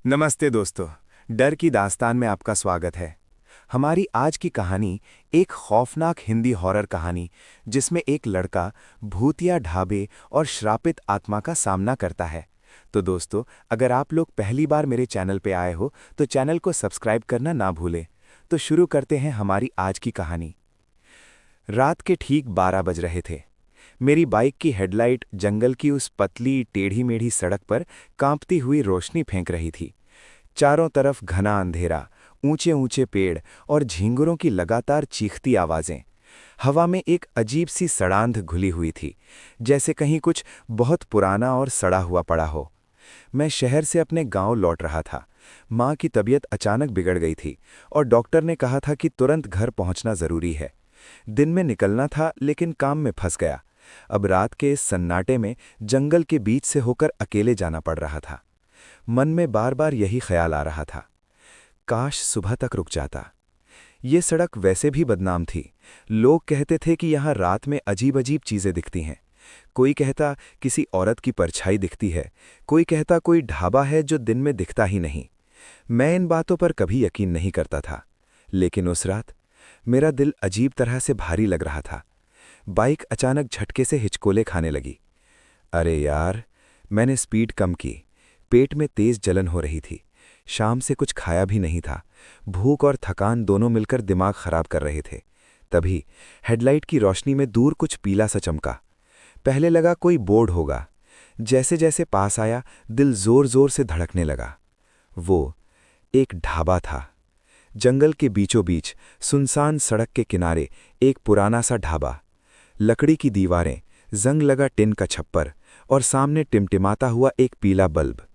नमस्ते दोस्तों। डर की दास्तान में आपका स्वागत है। हमारी आज की कहानी एक खौफनाक हिंदी हॉरर कहानी, जिसमें एक लड़का भूतिया ढाबे और श्रापित आत्मा का सामना करता है। तो दोस्तों, अगर आप लोग पहली बार मेरे चैनल पे आए हो तो चैनल को सब्सक्राइब करना ना भूलें। तो शुरू करते हैं हमारी आज की कहानी। रात के ठीक 12 बज रहे थे। मेरी बाइक की हेडलाइट जंगल की उस पतली टेढ़ी मेढ़ी सड़क पर कांपती हुई रोशनी फेंक रही थी। चारों तरफ घना अंधेरा, ऊंचे ऊंचे पेड़ और झींगुरों की लगातार चीखती आवाजें। हवा में एक अजीब सी सड़ांध घुली हुई थी, जैसे कहीं कुछ बहुत पुराना और सड़ा हुआ पड़ा हो। मैं शहर से अपने गांव लौट रहा था। माँ की तबीयत अचानक बिगड़ गई थी और डॉक्टर ने कहा था कि तुरंत घर पहुंचना जरूरी है। दिन में निकलना था, लेकिन काम में फंस गया। अब रात के इस सन्नाटे में जंगल के बीच से होकर अकेले जाना पड़ रहा था। मन में बार बार यही ख्याल आ रहा था, काश सुबह तक रुक जाता। ये सड़क वैसे भी बदनाम थी। लोग कहते थे कि यहाँ रात में अजीब अजीब चीजें दिखती हैं। कोई कहता किसी औरत की परछाई दिखती है, कोई कहता कोई ढाबा है जो दिन में दिखता ही नहीं। मैं इन बातों पर कभी यकीन नहीं करता था, लेकिन उस रात मेरा दिल अजीब तरह से भारी लग रहा था। बाइक अचानक झटके से हिचकोले खाने लगी। अरे यार, मैंने स्पीड कम की। पेट में तेज जलन हो रही थी। शाम से कुछ खाया भी नहीं था। भूख और थकान दोनों मिलकर दिमाग खराब कर रहे थे। तभी हेडलाइट की रोशनी में दूर कुछ पीला सा चमका। पहले लगा कोई बोर्ड होगा। जैसे जैसे पास आया, दिल जोर जोर से धड़कने लगा। वो एक ढाबा था। जंगल के बीचों बीच सुनसान सड़क के किनारे एक पुराना सा ढाबा। लकड़ी की दीवारें, जंग लगा टिन का छप्पर और सामने टिमटिमाता हुआ एक पीला बल्ब।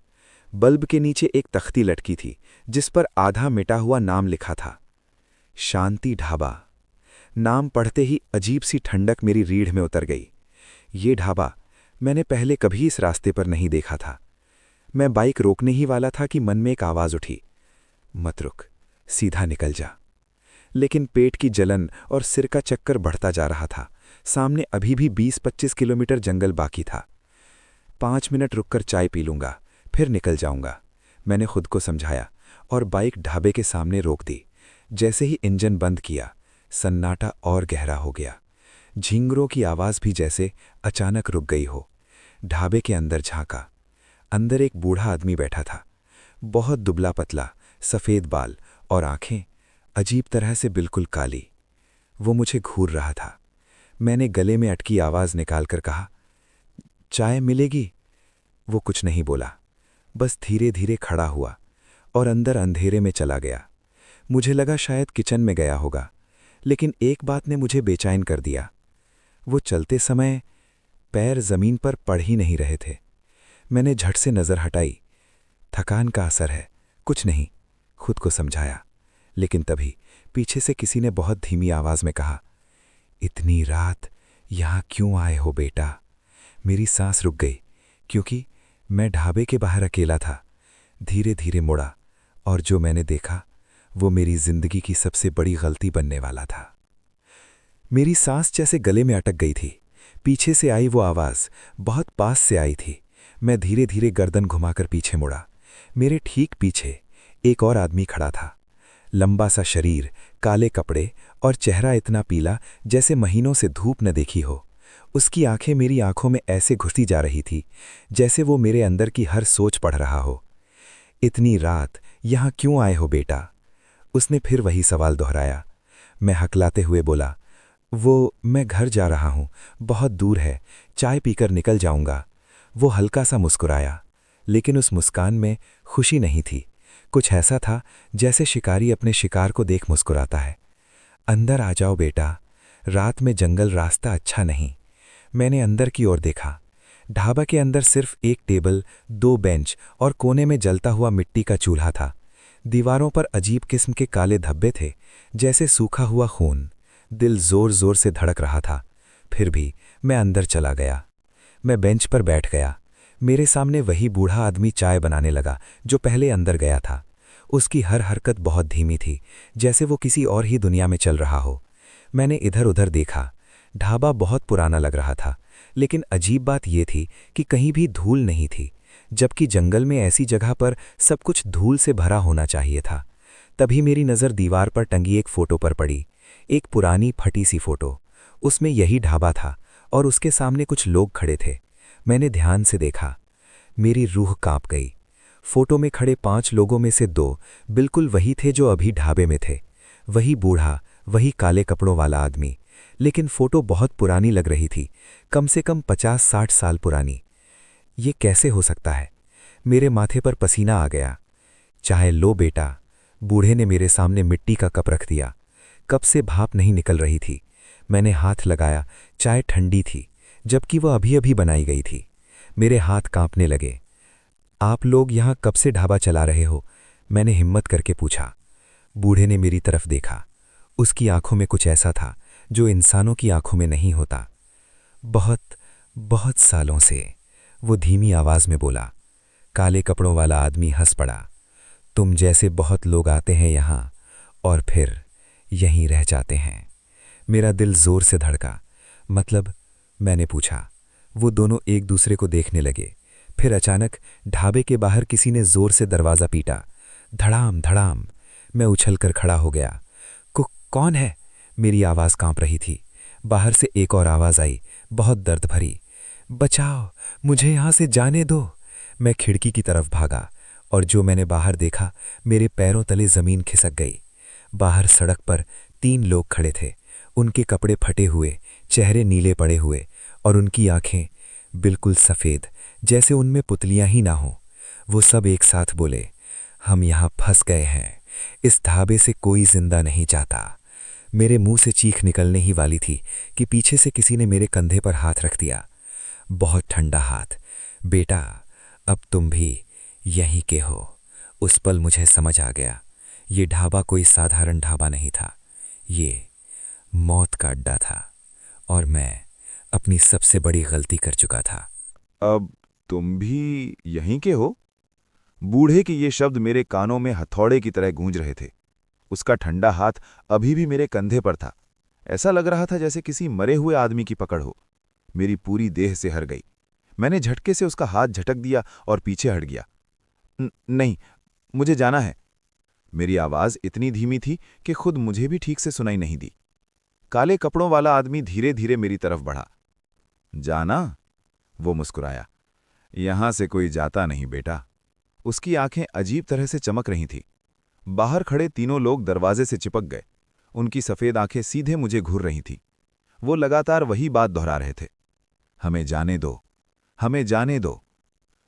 बल्ब के नीचे एक तख्ती लटकी थी, जिस पर आधा मिटा हुआ नाम लिखा था, शांति ढाबा। नाम पढ़ते ही अजीब सी ठंडक मेरी रीढ़ में उतर गई। ये ढाबा मैंने पहले कभी इस रास्ते पर नहीं देखा था। मैं बाइक रोकने ही वाला था कि मन में एक आवाज उठी, मत रुक, सीधा निकल जा। लेकिन पेट की जलन और सिर का चक्कर बढ़ता जा रहा था। सामने अभी भी 20-25 किलोमीटर जंगल बाकी था। 5 मिनट रुककर चाय पी लूंगा, फिर निकल जाऊंगा, मैंने खुद को समझाया और बाइक ढाबे के सामने रोक दी। जैसे ही इंजन बंद किया, सन्नाटा और गहरा हो गया। झींगरों की आवाज भी जैसे अचानक रुक गई हो। ढाबे के अंदर झांका। अंदर एक बूढ़ा आदमी बैठा था। बहुत दुबला पतला, सफ़ेद बाल और आंखें अजीब तरह से बिल्कुल काली। वो मुझे घूर रहा था। मैंने गले में अटकी आवाज निकालकर कहा, चाय मिलेगी? वो कुछ नहीं बोला, बस धीरे धीरे खड़ा हुआ और अंदर अंधेरे में चला गया। मुझे लगा शायद किचन में गया होगा, लेकिन एक बात ने मुझे बेचैन कर दिया। वो चलते समय पैर जमीन पर पड़ ही नहीं रहे थे। मैंने झट से नज़र हटाई। थकान का असर है, कुछ नहीं, खुद को समझाया। लेकिन तभी पीछे से किसी ने बहुत धीमी आवाज में कहा, इतनी रात यहाँ क्यों आए हो बेटा? मेरी सांस रुक गई, क्योंकि मैं ढाबे के बाहर अकेला था। धीरे धीरे मुड़ा और जो मैंने देखा वो मेरी जिंदगी की सबसे बड़ी गलती बनने वाला था। मेरी सांस जैसे गले में अटक गई थी। पीछे से आई वो आवाज बहुत पास से आई थी। मैं धीरे धीरे गर्दन घुमाकर पीछे मुड़ा। मेरे ठीक पीछे एक और आदमी खड़ा था। लंबा सा शरीर, काले कपड़े और चेहरा इतना पीला जैसे महीनों से धूप न देखी हो। उसकी आंखें मेरी आंखों में ऐसे घुसती जा रही थी जैसे वो मेरे अंदर की हर सोच पढ़ रहा हो। इतनी रात यहाँ क्यों आए हो बेटा? उसने फिर वही सवाल दोहराया। मैं हकलाते हुए बोला, मैं घर जा रहा हूँ, बहुत दूर है, चाय पीकर निकल जाऊंगा। वो हल्का सा मुस्कुराया, लेकिन उस मुस्कान में खुशी नहीं थी। कुछ ऐसा था जैसे शिकारी अपने शिकार को देख मुस्कुराता है। अंदर आ जाओ बेटा, रात में जंगल रास्ता अच्छा नहीं। मैंने अंदर की ओर देखा। ढाबा के अंदर सिर्फ एक टेबल, 2 बेंच और कोने में जलता हुआ मिट्टी का चूल्हा था। दीवारों पर अजीब किस्म के काले धब्बे थे, जैसे सूखा हुआ खून। दिल जोर जोर से धड़क रहा था। फिर भी मैं अंदर चला गया। मैं बेंच पर बैठ गया। मेरे सामने वही बूढ़ा आदमी चाय बनाने लगा जो पहले अंदर गया था। उसकी हर हरकत बहुत धीमी थी, जैसे वो किसी और ही दुनिया में चल रहा हो। मैंने इधर उधर देखा। ढाबा बहुत पुराना लग रहा था, लेकिन अजीब बात यह थी कि कहीं भी धूल नहीं थी। जबकि जंगल में ऐसी जगह पर सब कुछ धूल से भरा होना चाहिए था। तभी मेरी नज़र दीवार पर टंगी एक फोटो पर पड़ी, एक पुरानी फटी सी फोटो। उसमें यही ढाबा था और उसके सामने कुछ लोग खड़े थे। मैंने ध्यान से देखा, मेरी रूह कांप गई। फोटो में खड़े 5 लोगों में से 2 बिल्कुल वही थे जो अभी ढाबे में थे। वही बूढ़ा, वही काले कपड़ों वाला आदमी। लेकिन फोटो बहुत पुरानी लग रही थी, कम से कम 50-60 साल पुरानी। ये कैसे हो सकता है? मेरे माथे पर पसीना आ गया। चाहे लो बेटा, बूढ़े ने मेरे सामने मिट्टी का कप रख दिया। कप से भाप नहीं निकल रही थी। मैंने हाथ लगाया, चाय ठंडी थी, जबकि वह अभी अभी बनाई गई थी। मेरे हाथ कांपने लगे। आप लोग यहाँ कब से ढाबा चला रहे हो? मैंने हिम्मत करके पूछा। बूढ़े ने मेरी तरफ देखा। उसकी आंखों में कुछ ऐसा था जो इंसानों की आंखों में नहीं होता। बहुत बहुत सालों से, वो धीमी आवाज में बोला। काले कपड़ों वाला आदमी हंस पड़ा। तुम जैसे बहुत लोग आते हैं यहाँ और फिर यहीं रह जाते हैं। मेरा दिल जोर से धड़का। मतलब? मैंने पूछा। वो दोनों एक दूसरे को देखने लगे। फिर अचानक ढाबे के बाहर किसी ने जोर से दरवाज़ा पीटा। धड़ाम धड़ाम। मैं उछलकर खड़ा हो गया। कौन है? मेरी आवाज़ कांप रही थी। बाहर से एक और आवाज़ आई, बहुत दर्द भरी। बचाओ, मुझे यहाँ से जाने दो। मैं खिड़की की तरफ भागा और जो मैंने बाहर देखा, मेरे पैरों तले ज़मीन खिसक गई। बाहर सड़क पर 3 लोग खड़े थे। उनके कपड़े फटे हुए, चेहरे नीले पड़े हुए और उनकी आंखें बिल्कुल सफ़ेद, जैसे उनमें पुतलियां ही ना हों। वो सब एक साथ बोले, हम यहाँ फंस गए हैं। इस ढाबे से कोई जिंदा नहीं जाता। मेरे मुंह से चीख निकलने ही वाली थी कि पीछे से किसी ने मेरे कंधे पर हाथ रख दिया। बहुत ठंडा हाथ। बेटा, अब तुम भी यहीं के हो। उस पल मुझे समझ आ गया, ये ढाबा कोई साधारण ढाबा नहीं था। ये मौत का अड्डा था और मैं अपनी सबसे बड़ी गलती कर चुका था। अब तुम भी यहीं के हो? बूढ़े के ये शब्द मेरे कानों में हथौड़े की तरह गूंज रहे थे। उसका ठंडा हाथ अभी भी मेरे कंधे पर था। ऐसा लग रहा था जैसे किसी मरे हुए आदमी की पकड़ हो। मेरी पूरी देह से हर गई। मैंने झटके से उसका हाथ झटक दिया और पीछे हट गया। नहीं, मुझे जाना है। मेरी आवाज इतनी धीमी थी कि खुद मुझे भी ठीक से सुनाई नहीं दी। काले कपड़ों वाला आदमी धीरे धीरे मेरी तरफ बढ़ा। जाना? वो मुस्कुराया। यहां से कोई जाता नहीं बेटा। उसकी आंखें अजीब तरह से चमक रही थीं। बाहर खड़े तीनों लोग दरवाजे से चिपक गए। उनकी सफेद आंखें सीधे मुझे घूर रही थीं। वो लगातार वही बात दोहरा रहे थे, हमें जाने दो, हमें जाने दो।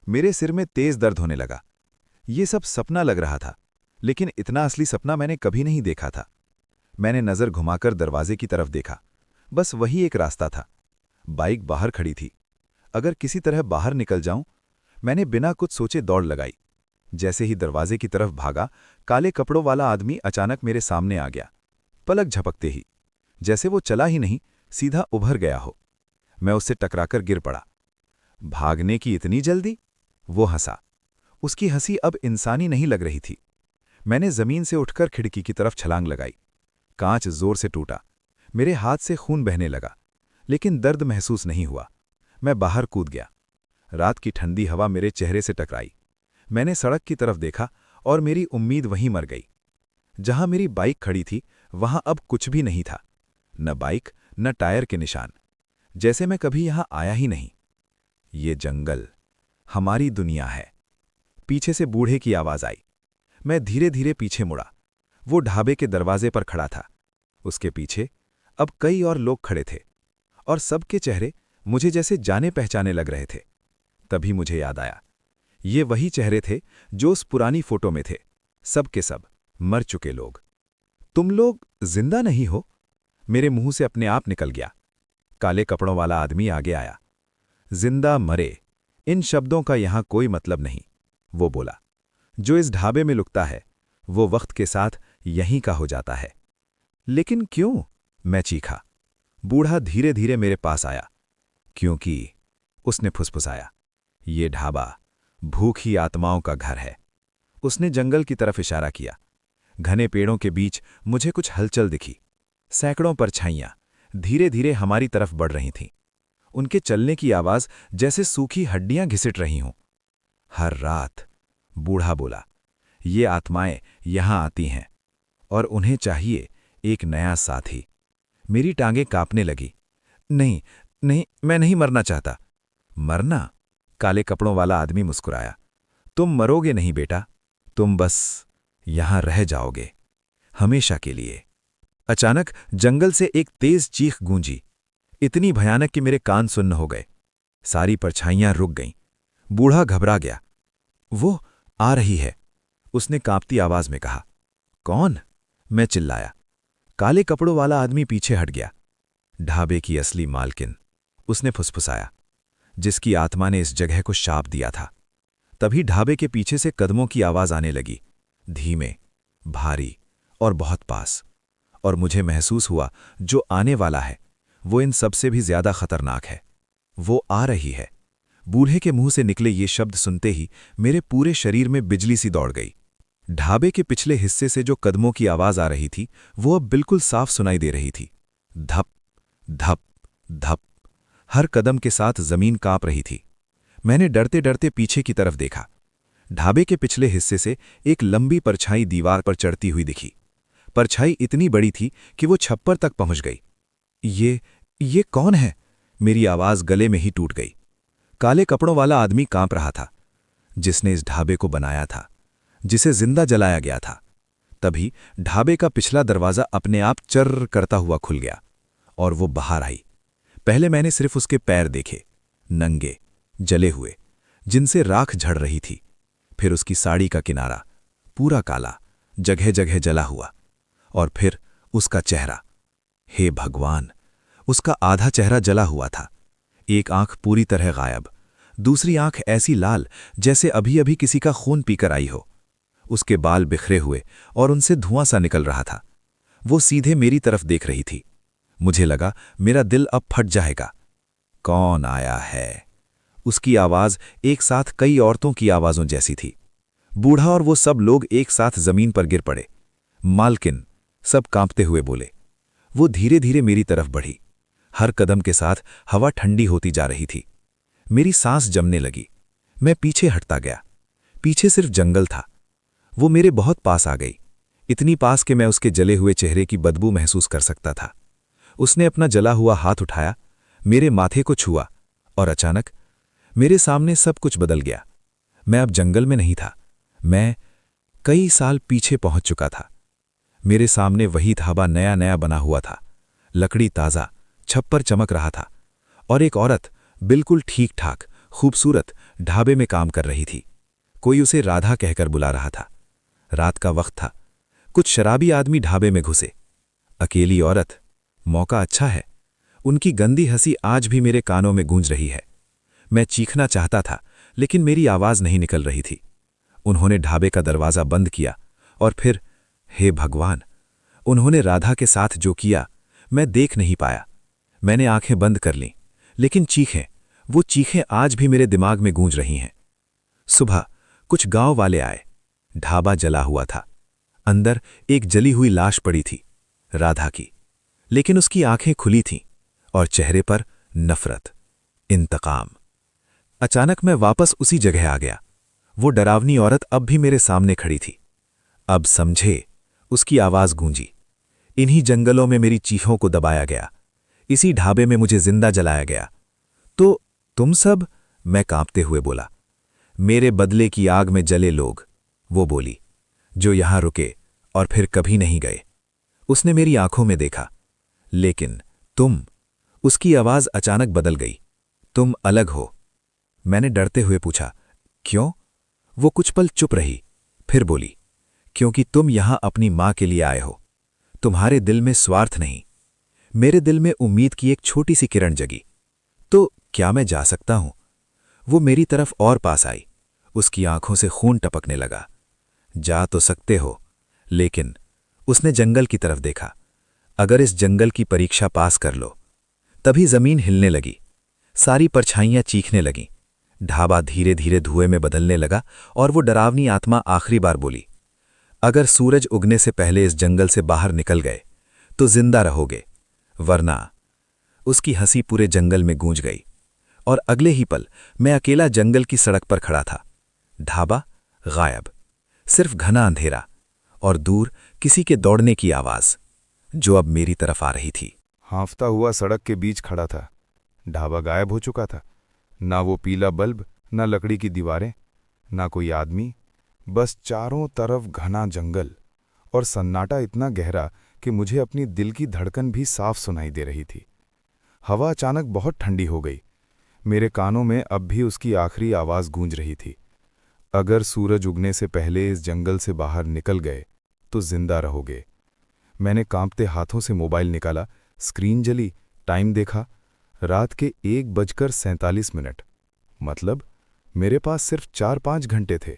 मेरे सिर में तेज दर्द होने लगा। ये सब सपना लग रहा था, लेकिन इतना असली सपना मैंने कभी नहीं देखा था। मैंने नजर घुमाकर दरवाजे की तरफ देखा। बस वही एक रास्ता था। बाइक बाहर खड़ी थी। अगर किसी तरह बाहर निकल जाऊं। मैंने बिना कुछ सोचे दौड़ लगाई। जैसे ही दरवाजे की तरफ भागा, काले कपड़ों वाला आदमी अचानक मेरे सामने आ गया। पलक झपकते ही, जैसे वो चला ही नहीं, सीधा उभर गया हो। मैं उससे टकराकर गिर पड़ा। भागने की इतनी जल्दी? वो हंसा। उसकी हंसी अब इंसानी नहीं लग रही थी। मैंने जमीन से उठकर खिड़की की तरफ छलांग लगाई। कांच जोर से टूटा। मेरे हाथ से खून बहने लगा, लेकिन दर्द महसूस नहीं हुआ। मैं बाहर कूद गया। रात की ठंडी हवा मेरे चेहरे से टकराई। मैंने सड़क की तरफ देखा और मेरी उम्मीद वहीं मर गई। जहां मेरी बाइक खड़ी थी, वहां अब कुछ भी नहीं था। न बाइक, न टायर के निशान। जैसे मैं कभी यहां आया ही नहीं। ये जंगल हमारी दुनिया है। पीछे से बूढ़े की आवाज आई। मैं धीरे धीरे पीछे मुड़ा। वो ढाबे के दरवाजे पर खड़ा था। उसके पीछे अब कई और लोग खड़े थे और सबके चेहरे मुझे जैसे जाने पहचाने लग रहे थे। तभी मुझे याद आया, ये वही चेहरे थे जो उस पुरानी फोटो में थे। सब के सब मर चुके लोग। तुम लोग जिंदा नहीं हो? मेरे मुंह से अपने आप निकल गया। काले कपड़ों वाला आदमी आगे आया। जिंदा मरे, इन शब्दों का यहां कोई मतलब नहीं, वो बोला। जो इस ढाबे में लुकता है, वो वक्त के साथ यहीं का हो जाता है। लेकिन क्यों? मैं चीखा। बूढ़ा धीरे धीरे मेरे पास आया। क्योंकि, उसने फुसफुसाया, ये ढाबा भूखी आत्माओं का घर है। उसने जंगल की तरफ इशारा किया। घने पेड़ों के बीच मुझे कुछ हलचल दिखी। सैकड़ों परछाइयां धीरे धीरे हमारी तरफ बढ़ रही थीं। उनके चलने की आवाज जैसे सूखी हड्डियां घिसिट रही हों। हर रात। बूढ़ा बोला, ये आत्माएं यहां आती हैं और उन्हें चाहिए एक नया साथी। मेरी टांगें कांपने लगी। नहीं, नहीं, मैं नहीं मरना चाहता। मरना? काले कपड़ों वाला आदमी मुस्कुराया। तुम मरोगे नहीं बेटा, तुम बस यहां रह जाओगे, हमेशा के लिए। अचानक जंगल से एक तेज चीख गूंजी, इतनी भयानक कि मेरे कान सुन्न हो गए। सारी परछाइयां रुक गईं। बूढ़ा घबरा गया। वो आ रही है, उसने कांपती आवाज में कहा। कौन? मैं चिल्लाया। काले कपड़ों वाला आदमी पीछे हट गया। ढाबे की असली मालकिन, उसने फुसफुसाया, जिसकी आत्मा ने इस जगह को शाप दिया था। तभी ढाबे के पीछे से कदमों की आवाज आने लगी, धीमे, भारी और बहुत पास। और मुझे महसूस हुआ जो आने वाला है वो इन सबसे भी ज्यादा खतरनाक है। वो आ रही है। बूढ़े के मुंह से निकले ये शब्द सुनते ही मेरे पूरे शरीर में बिजली सी दौड़ गई। ढाबे के पिछले हिस्से से जो कदमों की आवाज आ रही थी वो अब बिल्कुल साफ सुनाई दे रही थी। धप धप धप। हर कदम के साथ जमीन कांप रही थी। मैंने डरते डरते पीछे की तरफ देखा। ढाबे के पिछले हिस्से से एक लंबी परछाई दीवार पर चढ़ती हुई दिखी। परछाई इतनी बड़ी थी कि वो छप्पर तक पहुंच गई। ये कौन है? मेरी आवाज गले में ही टूट गई। काले कपड़ों वाला आदमी कांप रहा था, जिसने इस ढाबे को बनाया था, जिसे जिंदा जलाया गया था। तभी ढाबे का पिछला दरवाजा अपने आप चर्र करता हुआ खुल गया और वो बाहर आई। पहले मैंने सिर्फ उसके पैर देखे, नंगे, जले हुए, जिनसे राख झड़ रही थी। फिर उसकी साड़ी का किनारा, पूरा काला, जगह जगह जला हुआ। और फिर उसका चेहरा। हे भगवान, उसका आधा चेहरा जला हुआ था। एक आंख पूरी तरह गायब, दूसरी आंख ऐसी लाल जैसे अभी अभी किसी का खून पीकर आई हो। उसके बाल बिखरे हुए और उनसे धुआं सा निकल रहा था। वो सीधे मेरी तरफ देख रही थी। मुझे लगा मेरा दिल अब फट जाएगा। कौन आया है? उसकी आवाज एक साथ कई औरतों की आवाजों जैसी थी। बूढ़ा और वो सब लोग एक साथ जमीन पर गिर पड़े। मालकिन, सब कांपते हुए बोले। वो धीरे धीरे मेरी तरफ बढ़ी। हर कदम के साथ हवा ठंडी होती जा रही थी। मेरी सांस जमने लगी। मैं पीछे हटता गया। पीछे सिर्फ जंगल था। वो मेरे बहुत पास आ गई, इतनी पास कि मैं उसके जले हुए चेहरे की बदबू महसूस कर सकता था। उसने अपना जला हुआ हाथ उठाया, मेरे माथे को छुआ और अचानक मेरे सामने सब कुछ बदल गया। मैं अब जंगल में नहीं था, मैं कई साल पीछे पहुंच चुका था। मेरे सामने वही ढाबा नया नया बना हुआ था, लकड़ी ताज़ा, छप्पर चमक रहा था और एक औरत बिल्कुल ठीक ठाक, खूबसूरत ढाबे में काम कर रही थी। कोई उसे राधा कहकर बुला रहा था। रात का वक्त था। कुछ शराबी आदमी ढाबे में घुसे। अकेली औरत, मौका अच्छा है। उनकी गंदी हंसी आज भी मेरे कानों में गूंज रही है। मैं चीखना चाहता था लेकिन मेरी आवाज नहीं निकल रही थी। उन्होंने ढाबे का दरवाज़ा बंद किया और फिर, हे भगवान, उन्होंने राधा के साथ जो किया मैं देख नहीं पाया। मैंने आंखें बंद कर लीं, लेकिन वो चीखें आज भी मेरे दिमाग में गूंज रही हैं। सुबह कुछ गांव वाले आए। ढाबा जला हुआ था। अंदर एक जली हुई लाश पड़ी थी, राधा की, लेकिन उसकी आंखें खुली थीं और चेहरे पर नफरत, इंतकाम। अचानक मैं वापस उसी जगह आ गया। वो डरावनी औरत अब भी मेरे सामने खड़ी थी। अब समझे, उसकी आवाज गूंजी। इन्हीं जंगलों में मेरी चीखों को दबाया गया, इसी ढाबे में मुझे जिंदा जलाया गया। तो तुम सब? मैं कांपते हुए बोला। मेरे बदले की आग में जले लोग, वो बोली, जो यहां रुके और फिर कभी नहीं गए। उसने मेरी आंखों में देखा। लेकिन तुम? उसकी आवाज अचानक बदल गई। तुम अलग हो। मैंने डरते हुए पूछा, क्यों? वो कुछ पल चुप रही, फिर बोली, क्योंकि तुम यहां अपनी मां के लिए आए हो। तुम्हारे दिल में स्वार्थ नहीं। मेरे दिल में उम्मीद की एक छोटी सी किरण जगी। तो क्या मैं जा सकता हूं? वो मेरी तरफ और पास आई। उसकी आंखों से खून टपकने लगा। जा तो सकते हो, लेकिन उसने जंगल की तरफ देखा। अगर इस जंगल की परीक्षा पास कर लो। तभी जमीन हिलने लगी, सारी परछाइयां चीखने लगीं। ढाबा धीरे धीरे धुएं में बदलने लगा और वो डरावनी आत्मा आखिरी बार बोली, अगर सूरज उगने से पहले इस जंगल से बाहर निकल गए तो जिंदा रहोगे, वरना। उसकी हंसी पूरे जंगल में गूंज गई और अगले ही पल मैं अकेला जंगल की सड़क पर खड़ा था। ढाबा गायब। सिर्फ घना अंधेरा और दूर किसी के दौड़ने की आवाज जो अब मेरी तरफ आ रही थी। हाँफता हुआ सड़क के बीच खड़ा था। ढाबा गायब हो चुका था। ना वो पीला बल्ब, ना लकड़ी की दीवारें, ना कोई आदमी, बस चारों तरफ घना जंगल और सन्नाटा इतना गहरा कि मुझे अपनी दिल की धड़कन भी साफ सुनाई दे रही थी। हवा अचानक बहुत ठंडी हो गई। मेरे कानों में अब भी उसकी आखिरी आवाज़ गूंज रही थी। अगर सूरज उगने से पहले इस जंगल से बाहर निकल गए तो जिंदा रहोगे। मैंने कांपते हाथों से मोबाइल निकाला, स्क्रीन जली, टाइम देखा, रात के 1:47। मतलब मेरे पास सिर्फ 4-5 घंटे थे।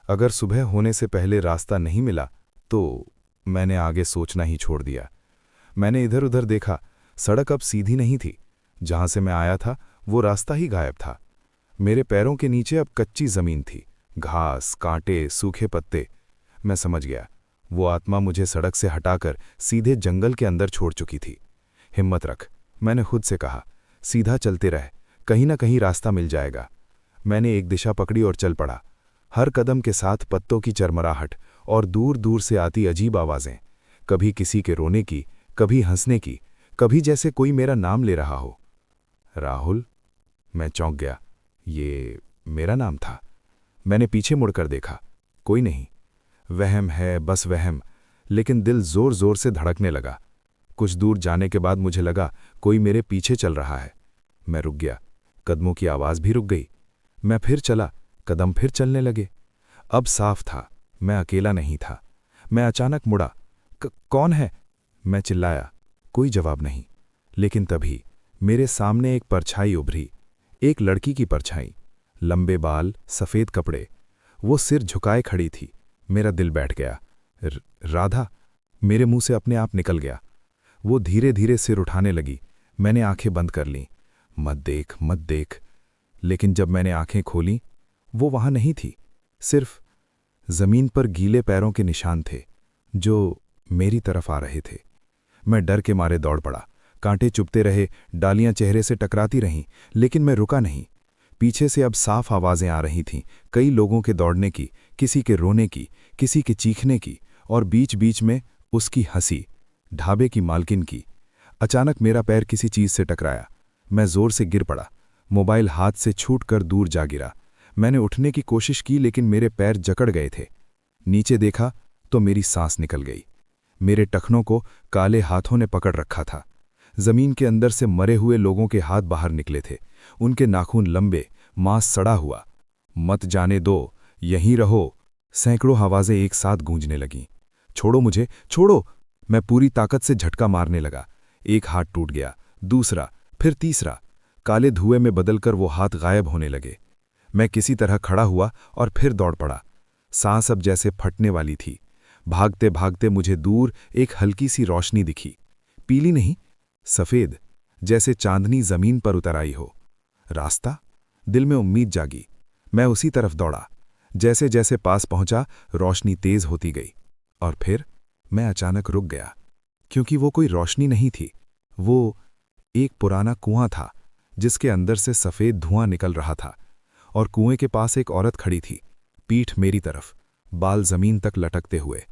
अगर सुबह होने से पहले रास्ता नहीं मिला तो मैंने आगे सोचना ही छोड़ दिया। मैंने इधर उधर देखा, सड़क अब सीधी नहीं थी। जहां से मैं आया था वो रास्ता ही गायब था। मेरे पैरों के नीचे अब कच्ची जमीन थी, घास, कांटे, सूखे पत्ते। मैं समझ गया, वो आत्मा मुझे सड़क से हटाकर सीधे जंगल के अंदर छोड़ चुकी थी। हिम्मत रख, मैंने खुद से कहा, सीधा चलते रह, कहीं ना कहीं रास्ता मिल जाएगा। मैंने एक दिशा पकड़ी और चल पड़ा। हर कदम के साथ पत्तों की चरमराहट और दूर दूर से आती अजीब आवाजें, कभी किसी के रोने की, कभी हंसने की, कभी जैसे कोई मेरा नाम ले रहा हो। राहुल। मैं चौंक गया। ये मेरा नाम था। मैंने पीछे मुड़कर देखा, कोई नहीं। वहम है, बस वहम। लेकिन दिल जोर जोर से धड़कने लगा। कुछ दूर जाने के बाद मुझे लगा कोई मेरे पीछे चल रहा है। मैं रुक गया, कदमों की आवाज भी रुक गई। मैं फिर चला, कदम फिर चलने लगे। अब साफ था, मैं अकेला नहीं था। मैं अचानक मुड़ा। कौन है? मैं चिल्लाया। कोई जवाब नहीं। लेकिन तभी मेरे सामने एक परछाई उभरी, एक लड़की की परछाई। लंबे बाल, सफेद कपड़े, वो सिर झुकाए खड़ी थी। मेरा दिल बैठ गया। राधा। मेरे मुंह से अपने आप निकल गया। वो धीरे धीरे सिर उठाने लगी। मैंने आंखें बंद कर लीं। मत देख, मत देख। लेकिन जब मैंने आंखें खोलीं, वो वहां नहीं थी। सिर्फ जमीन पर गीले पैरों के निशान थे जो मेरी तरफ आ रहे थे। मैं डर के मारे दौड़ पड़ा। कांटे चुभते रहे, डालियां चेहरे से टकराती रहीं, लेकिन मैं रुका नहीं। पीछे से अब साफ आवाजें आ रही थीं, कई लोगों के दौड़ने की, किसी के रोने की, किसी के चीखने की, और बीच बीच में उसकी हंसी, ढाबे की मालकिन की। अचानक मेरा पैर किसी चीज से टकराया। मैं जोर से गिर पड़ा। मोबाइल हाथ से छूटकर दूर जा गिरा। मैंने उठने की कोशिश की, लेकिन मेरे पैर जकड़ गए थे। नीचे देखा तो मेरी सांस निकल गई। मेरे टखनों को काले हाथों ने पकड़ रखा था। जमीन के अंदर से मरे हुए लोगों के हाथ बाहर निकले थे। उनके नाखून लंबे, मांस सड़ा हुआ। मत जाने दो, यहीं रहो। सैकड़ों आवाजें एक साथ गूंजने लगीं। छोड़ो मुझे, छोड़ो। मैं पूरी ताकत से झटका मारने लगा। एक हाथ टूट गया, दूसरा, फिर तीसरा। काले धुएं में बदलकर वो हाथ गायब होने लगे। मैं किसी तरह खड़ा हुआ और फिर दौड़ पड़ा। सांस अब जैसे फटने वाली थी। भागते भागते मुझे दूर एक हल्की सी रोशनी दिखी। पीली नहीं, सफेद, जैसे चांदनी जमीन पर उतर आई हो। रास्ता? दिल में उम्मीद जागी। मैं उसी तरफ दौड़ा। जैसे जैसे पास पहुंचा, रोशनी तेज होती गई। और फिर मैं अचानक रुक गया, क्योंकि वो कोई रोशनी नहीं थी। वो एक पुराना कुआं था, जिसके अंदर से सफेद धुआं निकल रहा था। और कुएं के पास एक औरत खड़ी थी, पीठ मेरी तरफ, बाल जमीन तक लटकते हुए।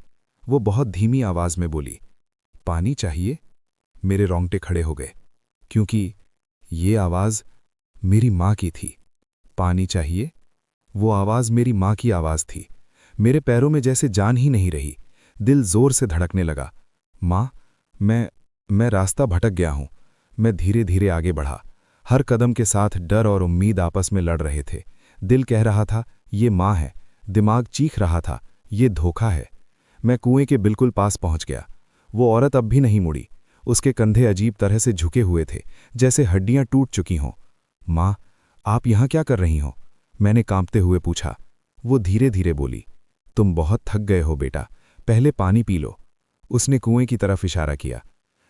वो बहुत धीमी आवाज में बोली, पानी चाहिए? मेरे रोंगटे खड़े हो गए, क्योंकि ये आवाज मेरी माँ की थी। पानी चाहिए? वो आवाज मेरी माँ की आवाज थी। मेरे पैरों में जैसे जान ही नहीं रही। दिल जोर से धड़कने लगा। माँ, मैं रास्ता भटक गया हूं। मैं धीरे धीरे आगे बढ़ा। हर कदम के साथ डर और उम्मीद आपस में लड़ रहे थे। दिल कह रहा था, ये माँ है। दिमाग चीख रहा था, ये धोखा है। मैं कुएं के बिल्कुल पास पहुंच गया। वो औरत अब भी नहीं मुड़ी। उसके कंधे अजीब तरह से झुके हुए थे, जैसे हड्डियां टूट चुकी हों। माँ, आप यहां क्या कर रही हो? मैंने कांपते हुए पूछा। वो धीरे धीरे बोली, तुम बहुत थक गए हो बेटा, पहले पानी पी लो। उसने कुएं की तरफ इशारा किया।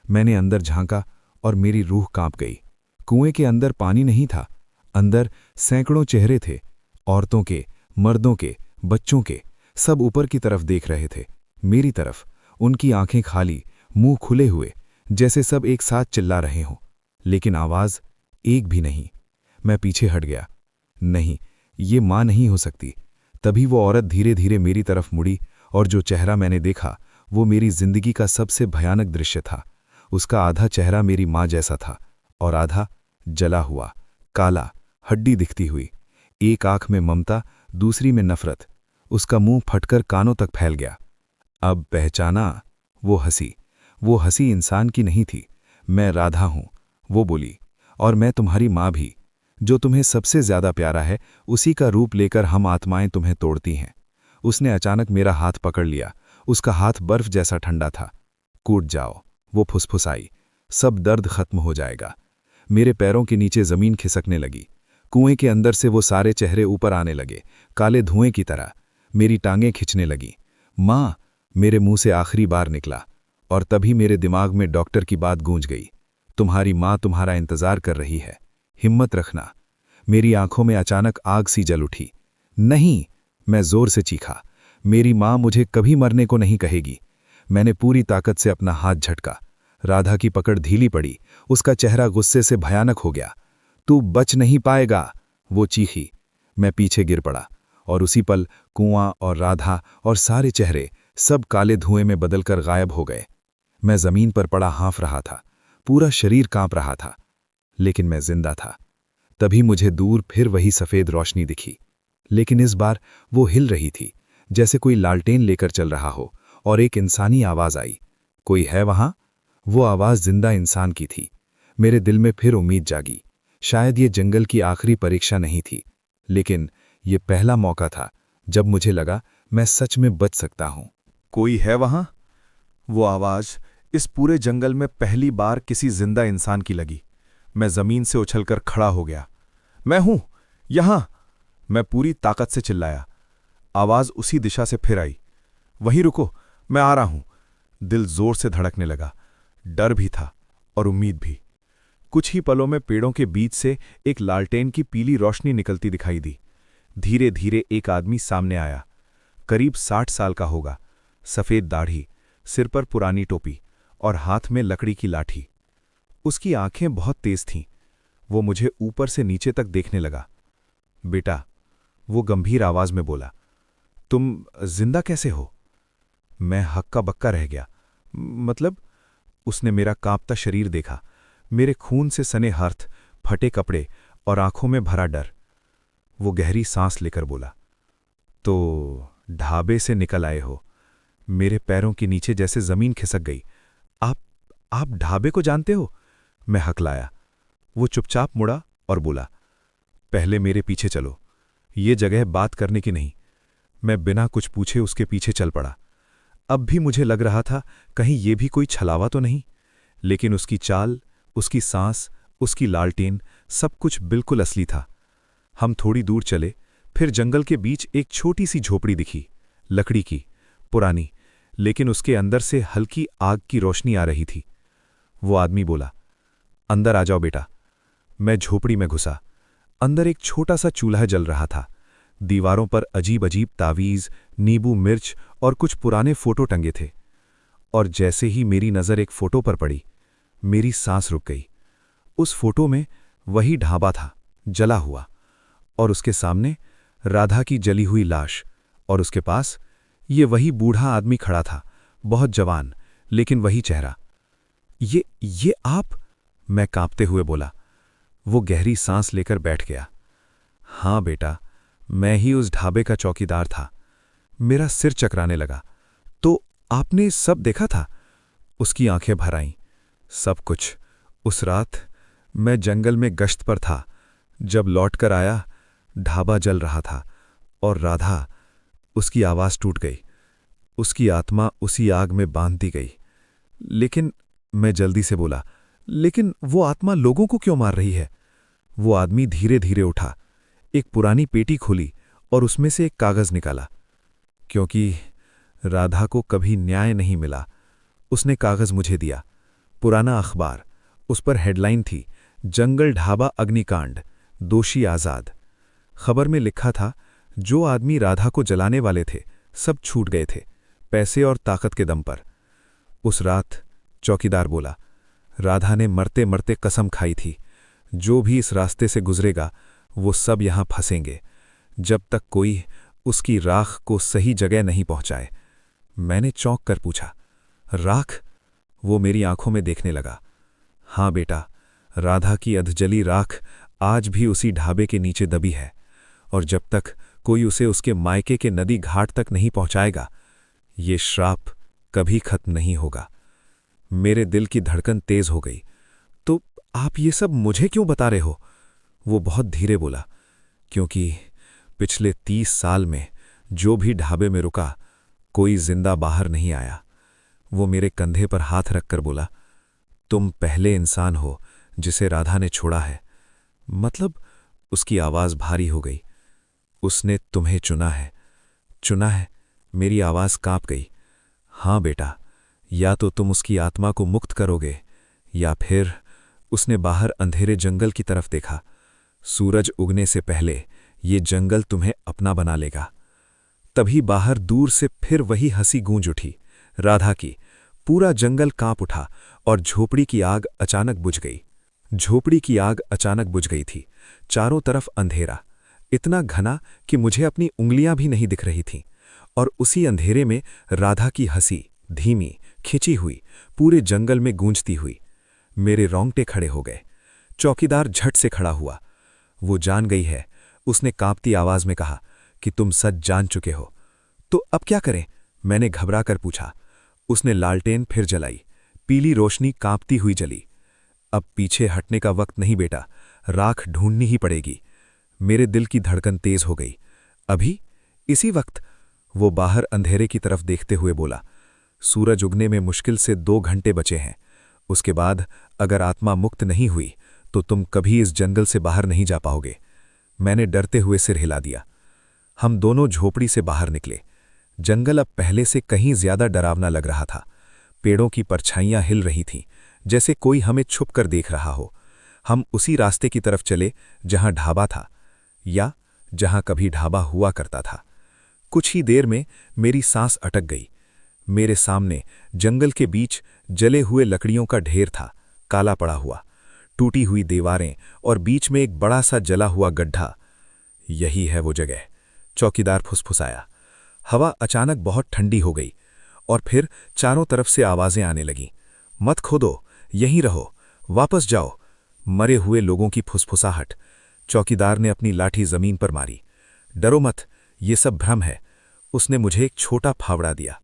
मैंने अंदर झांका और मेरी रूह कांप गई। कुएं के अंदर पानी नहीं था। अंदर सैकड़ों चेहरे थे, औरतों के, मर्दों के, बच्चों के। सब ऊपर की तरफ देख रहे थे, मेरी तरफ। उनकी आंखें खाली, मुंह खुले हुए, जैसे सब एक साथ चिल्ला रहे हों, लेकिन आवाज एक भी नहीं। मैं पीछे हट गया। नहीं, ये मां नहीं हो सकती। तभी वो औरत धीरे धीरे मेरी तरफ मुड़ी और जो चेहरा मैंने देखा वो मेरी जिंदगी का सबसे भयानक दृश्य था। उसका आधा चेहरा मेरी माँ जैसा था और आधा जला हुआ, काला, हड्डी दिखती हुई। एक आंख में ममता, दूसरी में नफरत। उसका मुंह फटकर कानों तक फैल गया। अब पहचाना, वो हंसी इंसान की नहीं थी। मैं राधा हूं, वो बोली, और मैं तुम्हारी माँ भी। जो तुम्हें सबसे ज्यादा प्यारा है, उसी का रूप लेकर हम आत्माएं तुम्हें तोड़ती हैं। उसने अचानक मेरा हाथ पकड़ लिया। उसका हाथ बर्फ जैसा ठंडा था। कूद जाओ, वो फुसफुसाई, सब दर्द खत्म हो जाएगा। मेरे पैरों के नीचे जमीन खिसकने लगी। कुएं के अंदर से वो सारे चेहरे ऊपर आने लगे, काले धुएं की तरह। मेरी टांगें खिंचने लगी। माँ, मेरे मुंह से आखिरी बार निकला, और तभी मेरे दिमाग में डॉक्टर की बात गूंज गई। तुम्हारी माँ तुम्हारा इंतजार कर रही है, हिम्मत रखना। मेरी आंखों में अचानक आग सी जल उठी। नहीं, मैं जोर से चीखा। मेरी माँ मुझे कभी मरने को नहीं कहेगी। मैंने पूरी ताकत से अपना हाथ झटका। राधा की पकड़ ढीली पड़ी। उसका चेहरा गुस्से से भयानक हो गया। तू बच नहीं पाएगा, वो चीखी। मैं पीछे गिर पड़ा, और उसी पल कुआं और राधा और सारे चेहरे सब काले धुएं में बदलकर गायब हो गए। मैं जमीन पर पड़ा हाँफ रहा था, पूरा शरीर कांप रहा था, लेकिन मैं जिंदा था। तभी मुझे दूर फिर वही सफेद रोशनी दिखी, लेकिन इस बार वो हिल रही थी, जैसे कोई लालटेन लेकर चल रहा हो, और एक इंसानी आवाज आई, कोई है वहां? वो आवाज जिंदा इंसान की थी। मेरे दिल में फिर उम्मीद जागी। शायद ये जंगल की आखिरी परीक्षा नहीं थी, लेकिन ये पहला मौका था जब मुझे लगा मैं सच में बच सकता हूं। कोई है वहां? वो आवाज इस पूरे जंगल में पहली बार किसी जिंदा इंसान की लगी। मैं जमीन से उछलकर खड़ा हो गया। मैं हूं यहां, मैं पूरी ताकत से चिल्लाया। आवाज उसी दिशा से फिर आई, वहीं रुको, मैं आ रहा हूं। दिल जोर से धड़कने लगा। डर भी था और उम्मीद भी। कुछ ही पलों में पेड़ों के बीच से एक लालटेन की पीली रोशनी निकलती दिखाई दी। धीरे धीरे एक आदमी सामने आया। करीब 60 साल का होगा, सफेद दाढ़ी, सिर पर पुरानी टोपी और हाथ में लकड़ी की लाठी। उसकी आंखें बहुत तेज थीं। वो मुझे ऊपर से नीचे तक देखने लगा। बेटा, वो गंभीर आवाज में बोला, तुम जिंदा कैसे हो? मैं हक्का बक्का रह गया। मतलब? उसने मेरा कांपता शरीर देखा, मेरे खून से सने हाथ, फटे कपड़े और आंखों में भरा डर। वो गहरी सांस लेकर बोला, तो ढाबे से निकल आए हो? मेरे पैरों के नीचे जैसे जमीन खिसक गई। आप ढाबे को जानते हो? मैं हकलाया। वो चुपचाप मुड़ा और बोला, पहले मेरे पीछे चलो, ये जगह बात करने की नहीं। मैं बिना कुछ पूछे उसके पीछे चल पड़ा। अब भी मुझे लग रहा था कहीं ये भी कोई छलावा तो नहीं, लेकिन उसकी चाल, उसकी सांस, उसकी लालटेन, सब कुछ बिल्कुल असली था। हम थोड़ी दूर चले, फिर जंगल के बीच एक छोटी सी झोपड़ी दिखी, लकड़ी की, पुरानी, लेकिन उसके अंदर से हल्की आग की रोशनी आ रही थी। वो आदमी बोला, अंदर आ जाओ बेटा। मैं झोपड़ी में घुसा। अंदर एक छोटा सा चूल्हा जल रहा था। दीवारों पर अजीब अजीब तावीज, नींबू मिर्च और कुछ पुराने फोटो टंगे थे। और जैसे ही मेरी नज़र एक फोटो पर पड़ी, मेरी सांस रुक गई। उस फोटो में वही ढाबा था, जला हुआ, और उसके सामने राधा की जली हुई लाश, और उसके पास ये वही बूढ़ा आदमी खड़ा था, बहुत जवान, लेकिन वही चेहरा। ये आप? मैं कांपते हुए बोला। वो गहरी सांस लेकर बैठ गया। हाँ बेटा, मैं ही उस ढाबे का चौकीदार था। मेरा सिर चकराने लगा। तो आपने सब देखा था? उसकी आंखें भर आईं। सब कुछ। उस रात मैं जंगल में गश्त पर था। जब लौटकर आया, ढाबा जल रहा था, और राधा, उसकी आवाज टूट गई। उसकी आत्मा उसी आग में बांध दी गई। लेकिन मैं जल्दी से बोला, लेकिन वो आत्मा लोगों को क्यों मार रही है? वो आदमी धीरे धीरे उठा, एक पुरानी पेटी खोली और उसमें से एक कागज निकाला। क्योंकि राधा को कभी न्याय नहीं मिला, उसने कागज मुझे दिया। पुराना अखबार, उस पर हेडलाइन थी, जंगल ढाबा अग्निकांड, दोषी आजाद। खबर में लिखा था, जो आदमी राधा को जलाने वाले थे, सब छूट गए थे, पैसे और ताकत के दम पर। उस रात चौकीदार बोला, राधा ने मरते मरते कसम खाई थी, जो भी इस रास्ते से गुजरेगा वो सब यहां फंसेंगे, जब तक कोई उसकी राख को सही जगह नहीं पहुंचाए। मैंने चौंक कर पूछा, राख? वो मेरी आंखों में देखने लगा। हाँ बेटा, राधा की अधजली राख आज भी उसी ढाबे के नीचे दबी है, और जब तक कोई उसे उसके मायके के नदी घाट तक नहीं पहुंचाएगा, ये श्राप कभी खत्म नहीं होगा। मेरे दिल की धड़कन तेज हो गई। तो आप ये सब मुझे क्यों बता रहे हो? वो बहुत धीरे बोला, क्योंकि पिछले 30 साल में जो भी ढाबे में रुका, कोई जिंदा बाहर नहीं आया। वो मेरे कंधे पर हाथ रखकर बोला, तुम पहले इंसान हो जिसे राधा ने छोड़ा है। मतलब? उसकी आवाज भारी हो गई। उसने तुम्हें चुना है। चुना है? मेरी आवाज कांप गई। हाँ बेटा, या तो तुम उसकी आत्मा को मुक्त करोगे, या फिर। उसने बाहर अंधेरे जंगल की तरफ देखा। सूरज उगने से पहले ये जंगल तुम्हें अपना बना लेगा। तभी बाहर दूर से फिर वही हंसी गूंज उठी, राधा की। पूरा जंगल कांप उठा और झोपड़ी की आग अचानक बुझ गई। झोपड़ी की आग अचानक बुझ गई थी। चारों तरफ अंधेरा, इतना घना कि मुझे अपनी उंगलियां भी नहीं दिख रही थीं। और उसी अंधेरे में राधा की हंसी, धीमी, खिंची हुई, पूरे जंगल में गूंजती हुई। मेरे रोंगटे खड़े हो गए। चौकीदार झट से खड़ा हुआ। वो जान गई है, उसने कांपती आवाज में कहा, कि तुम सच जान चुके हो। तो अब क्या करें? मैंने घबरा कर पूछा। उसने लालटेन फिर जलाई। पीली रोशनी कांपती हुई जली। अब पीछे हटने का वक्त नहीं बेटा, राख ढूंढनी ही पड़ेगी। मेरे दिल की धड़कन तेज हो गई। अभी? इसी वक्त? वो बाहर अंधेरे की तरफ देखते हुए बोला, सूरज उगने में मुश्किल से 2 घंटे बचे हैं। उसके बाद अगर आत्मा मुक्त नहीं हुई तो तुम कभी इस जंगल से बाहर नहीं जा पाओगे। मैंने डरते हुए सिर हिला दिया। हम दोनों झोपड़ी से बाहर निकले। जंगल अब पहले से कहीं ज्यादा डरावना लग रहा था। पेड़ों की परछाइयां हिल रही थीं, जैसे कोई हमें छुप कर देख रहा हो। हम उसी रास्ते की तरफ चले जहां ढाबा था, या जहां कभी ढाबा हुआ करता था। कुछ ही देर में मेरी सांस अटक गई। मेरे सामने जंगल के बीच जले हुए लकड़ियों का ढेर था, काला पड़ा हुआ, टूटी हुई दीवारें और बीच में एक बड़ा सा जला हुआ गड्ढा। यही है वो जगह, चौकीदार फुसफुसाया। हवा अचानक बहुत ठंडी हो गई और फिर चारों तरफ से आवाजें आने लगीं। मत खोदो, यहीं रहो, वापस जाओ। मरे हुए लोगों की फुसफुसाहट। चौकीदार ने अपनी लाठी जमीन पर मारी। डरो मत, ये सब भ्रम है। उसने मुझे एक छोटा फावड़ा दिया।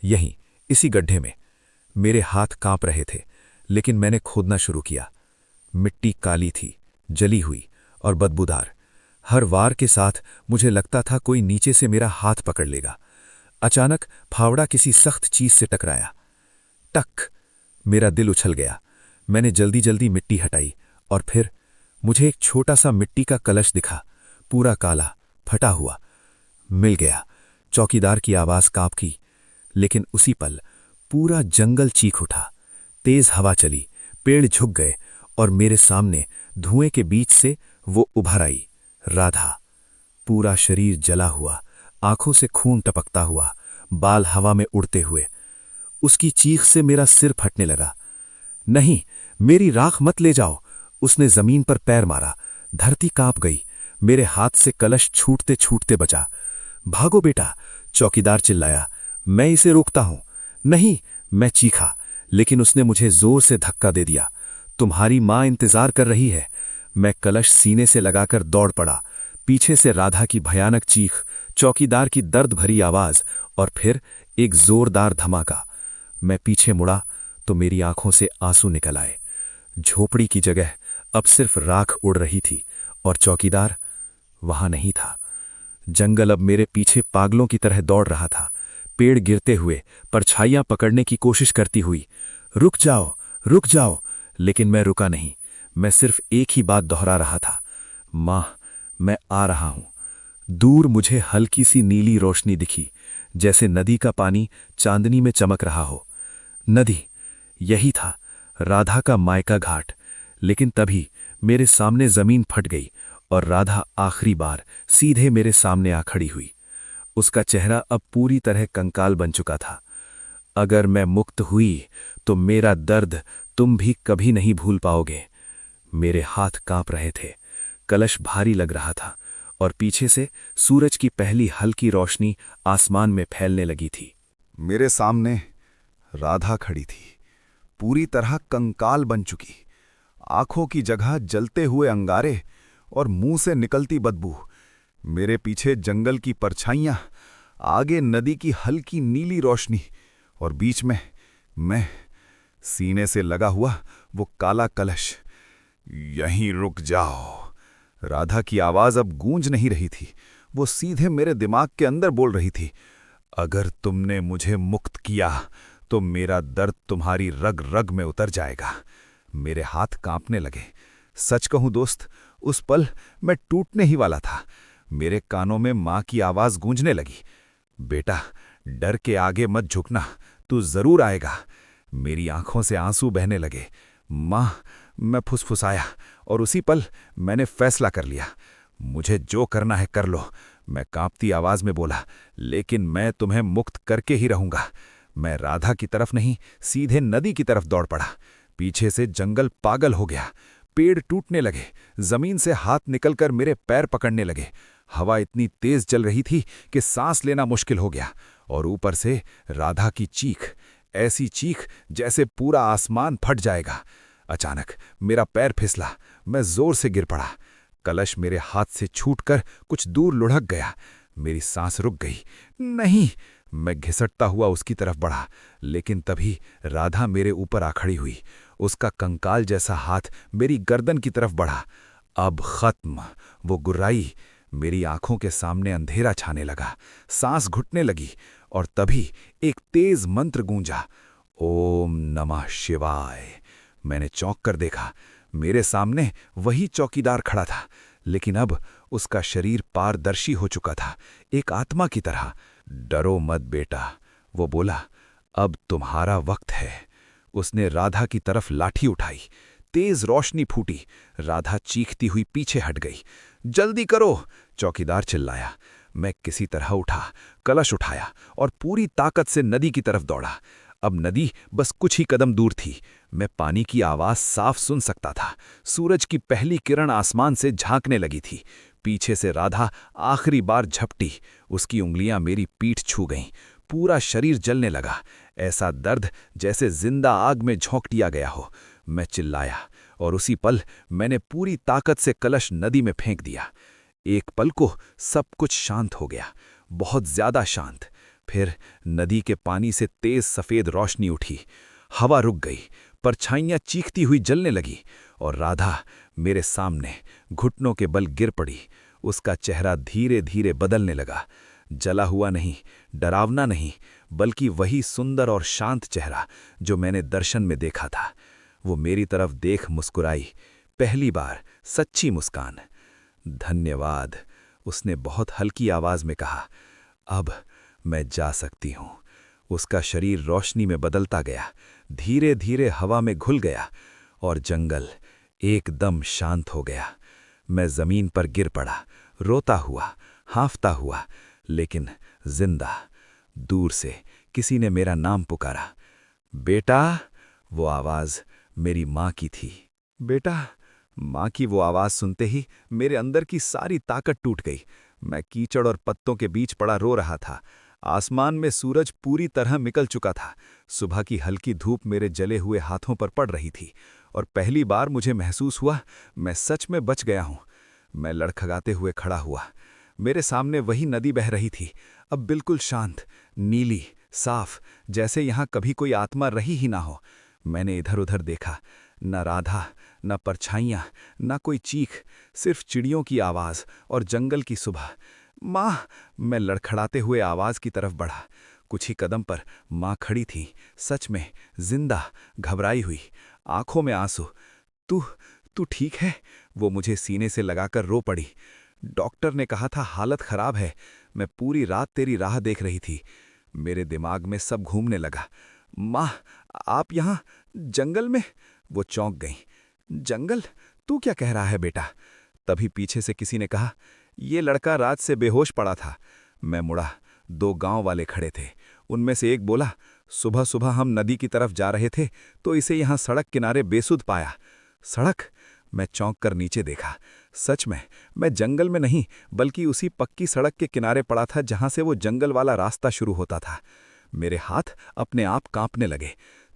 यहीं, इसी गड्ढे में। मेरे हाथ कांप रहे थे, लेकिन मैंने खोदना शुरू किया। मिट्टी काली थी, जली हुई और बदबूदार। हर वार के साथ मुझे लगता था कोई नीचे से मेरा हाथ पकड़ लेगा। अचानक फावड़ा किसी सख्त चीज से टकराया। टक! मेरा दिल उछल गया। मैंने जल्दी जल्दी मिट्टी हटाई और फिर मुझे एक छोटा सा मिट्टी का कलश दिखा, पूरा काला, फटा हुआ। मिल गया। चौकीदार की आवाज कांप गई, लेकिन उसी पल पूरा जंगल चीख उठा। तेज हवा चली, पेड़ झुक गए और मेरे सामने धुएं के बीच से वो उभर आई, राधा। पूरा शरीर जला हुआ, आंखों से खून टपकता हुआ, बाल हवा में उड़ते हुए। उसकी चीख से मेरा सिर फटने लगा। नहीं, मेरी राख मत ले जाओ। उसने जमीन पर पैर मारा। धरती कांप गई। मेरे हाथ से कलश छूटते छूटते बचा। भागो बेटा, चौकीदार चिल्लाया। मैं इसे रोकता हूं। नहीं, मैं चीखा, लेकिन उसने मुझे जोर से धक्का दे दिया। तुम्हारी मां इंतजार कर रही है। मैं कलश सीने से लगाकर दौड़ पड़ा। पीछे से राधा की भयानक चीख, चौकीदार की दर्द भरी आवाज और फिर एक जोरदार धमाका। मैं पीछे मुड़ा तो मेरी आंखों से आंसू निकल आए। झोपड़ी की जगह अब सिर्फ राख उड़ रही थी और चौकीदार वहां नहीं था। जंगल अब मेरे पीछे पागलों की तरह दौड़ रहा था, पेड़ गिरते हुए, परछाइयां पकड़ने की कोशिश करती हुई। रुक जाओ, रुक जाओ। लेकिन मैं रुका नहीं। मैं सिर्फ एक ही बात दोहरा रहा था, मां, मैं आ रहा हूं। दूर मुझे हल्की सी नीली रोशनी दिखी, जैसे नदी का पानी चांदनी में चमक रहा हो। नदी, यही था, राधा का मायका घाट। लेकिन तभी मेरे सामने जमीन फट गई और राधा आखिरी बार सीधे मेरे सामने आ खड़ी हुई। उसका चेहरा अब पूरी तरह कंकाल बन चुका था। अगर मैं मुक्त हुई तो मेरा दर्द तुम भी कभी नहीं भूल पाओगे। मेरे हाथ कांप रहे थे, कलश भारी लग रहा था और पीछे से सूरज की पहली हल्की रोशनी आसमान में फैलने लगी थी। मेरे सामने राधा खड़ी थी, पूरी तरह कंकाल बन चुकी। आंखों की जगह जलते हुए अंगारे और मुंह से निकलती बदबू। मेरे पीछे जंगल की परछाइयां, आगे नदी की हल्की नीली रोशनी और बीच में मैं, सीने से लगा हुआ वो काला कलश। यहीं रुक जाओ। राधा की आवाज अब गूंज नहीं रही थी, वो सीधे मेरे दिमाग के अंदर बोल रही थी। अगर तुमने मुझे मुक्त किया तो मेरा दर्द तुम्हारी रग रग में उतर जाएगा। मेरे हाथ कांपने लगे। सच कहूं दोस्त, उस पल मैं टूटने ही वाला था। मेरे कानों में मां की आवाज गूंजने लगी, बेटा डर के आगे मत झुकना, तू जरूर आएगा। मेरी आंखों से आंसू बहने लगे। मां, मैं फुसफुसाया और उसी पल मैंने फैसला कर लिया। मुझे जो करना है कर लो, मैं कांपती आवाज में बोला, लेकिन मैं तुम्हें मुक्त करके ही रहूंगा। मैं राधा की तरफ नहीं, सीधे नदी की तरफ दौड़ पड़ा। पीछे से जंगल पागल हो गया, पेड़ टूटने लगे, जमीन से हाथ निकलकर मेरे पैर पकड़ने लगे। हवा इतनी तेज चल रही थी कि सांस लेना मुश्किल हो गया, और ऊपर से राधा की चीख, ऐसी चीख जैसे पूरा आसमान फट जाएगा। अचानक मेरा पैर फिसला, मैं जोर से गिर पड़ा। कलश मेरे हाथ से छूटकर कुछ दूर लुढ़क गया। मेरी सांस रुक गई। नहीं, मैं घिसटता हुआ उसकी तरफ बढ़ा, लेकिन तभी राधा मेरे ऊपर आ खड़ी हुई। उसका कंकाल जैसा हाथ मेरी गर्दन की तरफ बढ़ा। अब खत्म। वो गुर्राई। मेरी आंखों के सामने अंधेरा छाने लगा, सांस घुटने लगी, और तभी एक तेज मंत्र गूंजा, ओम नमः शिवाय। मैंने चौंक कर देखा, मेरे सामने वही चौकीदार खड़ा था, लेकिन अब उसका शरीर पारदर्शी हो चुका था, एक आत्मा की तरह। डरो मत बेटा, वो बोला, अब तुम्हारा वक्त है। उसने राधा की तरफ लाठी उठाई। तेज रोशनी फूटी। राधा चीखती हुई पीछे हट गई। जल्दी करो, चौकीदार चिल्लाया। मैं किसी तरह उठा, कलश उठाया और पूरी ताकत से नदी की तरफ दौड़ा। अब नदी बस कुछ ही कदम दूर थी। मैं पानी की आवाज साफ सुन सकता था। सूरज की पहली किरण आसमान से झांकने लगी थी। पीछे से राधा आखिरी बार झपटी। उसकी उंगलियां मेरी पीठ छू गईं। पूरा शरीर जलने लगा, ऐसा दर्द जैसे जिंदा आग में झोंक दिया गया हो। मैं चिल्लाया, और उसी पल मैंने पूरी ताकत से कलश नदी में फेंक दिया। एक पल को सब कुछ शांत हो गया, बहुत ज्यादा शांत। फिर नदी के पानी से तेज सफेद रोशनी उठी। हवा रुक गई, परछाइयां चीखती हुई जलने लगी, और राधा मेरे सामने घुटनों के बल गिर पड़ी। उसका चेहरा धीरे धीरे बदलने लगा। जला हुआ नहीं, डरावना नहीं, बल्कि वही सुंदर और शांत चेहरा जो मैंने दर्शन में देखा था। वो मेरी तरफ देख मुस्कुराई, पहली बार सच्ची मुस्कान। धन्यवाद, उसने बहुत हल्की आवाज में कहा। अब मैं जा सकती हूं। उसका शरीर रोशनी में बदलता गया, धीरे धीरे हवा में घुल गया, और जंगल एकदम शांत हो गया। मैं जमीन पर गिर पड़ा, रोता हुआ, हांफता हुआ, लेकिन जिंदा। दूर से किसी ने मेरा नाम पुकारा, बेटा। वो आवाज मेरी मां की थी। बेटा। मां की वो आवाज सुनते ही मेरे अंदर की सारी ताकत टूट गई। मैं कीचड़ और पत्तों के बीच पड़ा रो रहा था। आसमान में सूरज पूरी तरह निकल चुका था। सुबह की हल्की धूप मेरे जले हुए हाथों पर पड़ रही थी, और पहली बार मुझे महसूस हुआ मैं सच में बच गया हूं। मैं लड़खड़ाते हुए खड़ा हुआ। मेरे सामने वही नदी बह रही थी, अब बिल्कुल शांत, नीली, साफ, जैसे यहां कभी कोई आत्मा रही ही ना हो। मैंने इधर उधर देखा, न राधा, न परछाइयां, न कोई चीख, सिर्फ चिड़ियों की आवाज और जंगल की सुबह। मां, मैं लड़खड़ाते हुए आवाज की तरफ बढ़ा। कुछ ही कदम पर मां खड़ी थी, सच में जिंदा, घबराई हुई, आंखों में आंसू। तू तू ठीक है? वो मुझे सीने से लगाकर रो पड़ी। डॉक्टर ने कहा था हालत खराब है। मैं पूरी रात तेरी राह देख रही थी। मेरे दिमाग में सब घूमने लगा। मां, आप यहाँ जंगल में? वो चौंक गई। जंगल? तू क्या कह रहा है बेटा? तभी पीछे से किसी ने कहा, ये लड़का रात से बेहोश पड़ा था। मैं मुड़ा, 2 गांव वाले खड़े थे। उनमें से एक बोला, सुबह सुबह हम नदी की तरफ जा रहे थे तो इसे यहाँ सड़क किनारे बेसुध पाया। सड़क? मैं चौंक कर नीचे देखा। सच में मैं जंगल में नहीं बल्कि उसी पक्की सड़क के किनारे पड़ा था जहां से वो जंगल वाला रास्ता शुरू होता था। मेरे हाथ अपने आप कांपने लगे।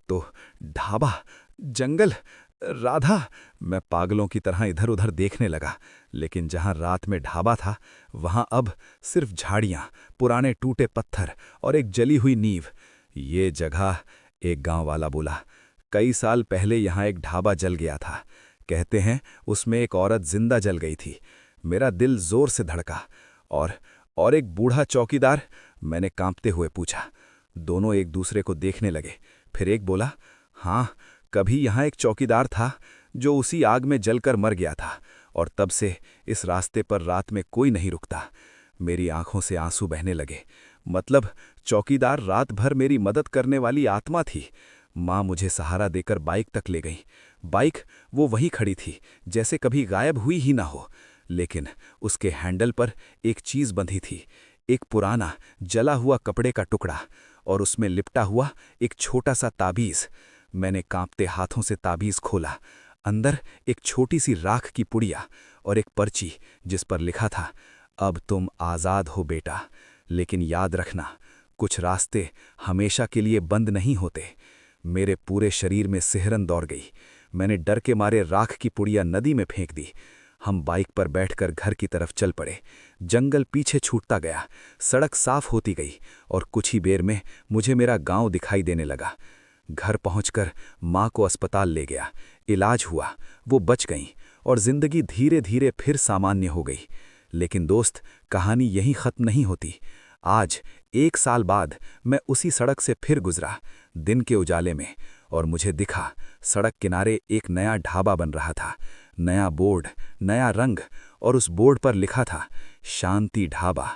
तो ढाबा, जंगल, राधा। मैं पागलों की तरह इधर उधर देखने लगा, लेकिन जहां रात में ढाबा था वहां अब सिर्फ झाड़ियां, पुराने टूटे पत्थर और एक जली हुई नींव। ये जगह, एक गांव वाला बोला, कई साल पहले यहां एक ढाबा जल गया था। कहते हैं उसमें एक औरत जिंदा जल गई थी। मेरा दिल जोर से धड़का। और एक बूढ़ा चौकीदार? मैंने कांपते हुए पूछा। दोनों एक दूसरे को देखने लगे। फिर एक बोला, हाँ, कभी यहाँ एक चौकीदार था जो उसी आग में जलकर मर गया था, और तब से इस रास्ते पर रात में कोई नहीं रुकता। मेरी आंखों से आंसू बहने लगे। मतलब चौकीदार रात भर मेरी मदद करने वाली आत्मा थी। माँ मुझे सहारा देकर बाइक तक ले गई। बाइक वो वहीं खड़ी थी, जैसे कभी गायब हुई ही ना हो, लेकिन उसके हैंडल पर एक चीज़ बंधी थी, एक पुराना जला हुआ कपड़े का टुकड़ा, और उसमें लिपटा हुआ एक छोटा सा ताबीज़। मैंने कांपते हाथों से ताबीज़ खोला। अंदर एक छोटी सी राख की पुड़िया और एक पर्ची जिस पर लिखा था, अब तुम आज़ाद हो बेटा, लेकिन याद रखना, कुछ रास्ते हमेशा के लिए बंद नहीं होते। मेरे पूरे शरीर में सिहरन दौड़ गई। मैंने डर के मारे राख की पुड़िया नदी में फेंक दी। हम बाइक पर बैठकर घर की तरफ चल पड़े। जंगल पीछे छूटता गया, सड़क साफ होती गई, और कुछ ही देर में मुझे मेरा गांव दिखाई देने लगा। घर पहुंचकर माँ को अस्पताल ले गया। इलाज हुआ, वो बच गईं, और जिंदगी धीरे धीरे फिर सामान्य हो गई। लेकिन दोस्त, कहानी यहीं खत्म नहीं होती। आज 1 साल बाद मैं उसी सड़क से फिर गुजरा, दिन के उजाले में, और मुझे दिखा सड़क किनारे एक नया ढाबा बन रहा था। नया बोर्ड, नया रंग, और उस बोर्ड पर लिखा था, शांति ढाबा।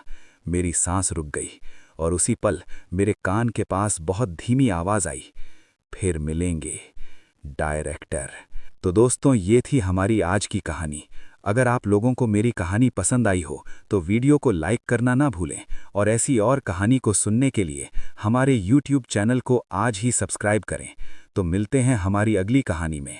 मेरी सांस रुक गई, और उसी पल मेरे कान के पास बहुत धीमी आवाज़ आई, फिर मिलेंगे डायरेक्टर। तो दोस्तों, ये थी हमारी आज की कहानी। अगर आप लोगों को मेरी कहानी पसंद आई हो तो वीडियो को लाइक करना ना भूलें, और ऐसी और कहानी को सुनने के लिए हमारे YouTube चैनल को आज ही सब्सक्राइब करें। तो मिलते हैं हमारी अगली कहानी में।